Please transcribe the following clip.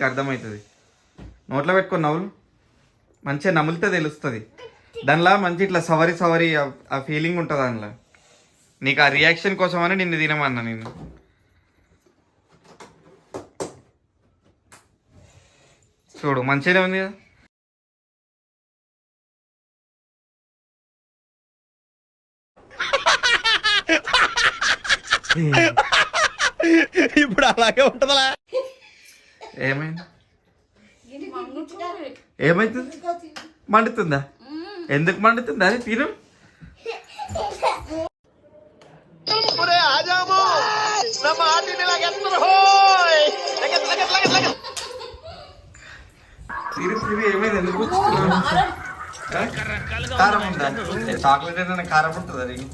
నీకు అర్థమవుతుంది. నోట్లో పెట్టుకొని నవ్వులు, మంచిగా నములితే తెలుస్తుంది. దానిలో మంచి ఇట్లా సవరి సవరి ఆ ఫీలింగ్ ఉంటుంది దానిలో. నీకు ఆ రియాక్షన్ కోసమని నిన్ను తినమన్నా నేను. చూడు మంచిగానే ఉంది కదా. ఇప్పుడు అలాగే ఉంటుందా? ఏమైంది? ఏమైతుంది? మండుతుందా? ఎందుకు మండుతుందా? అది తిను. ఏమైంది? ఎందుకు కారం ఉందా? చాక్లెట్ అయినా కారం ఉంటుందా నీకు?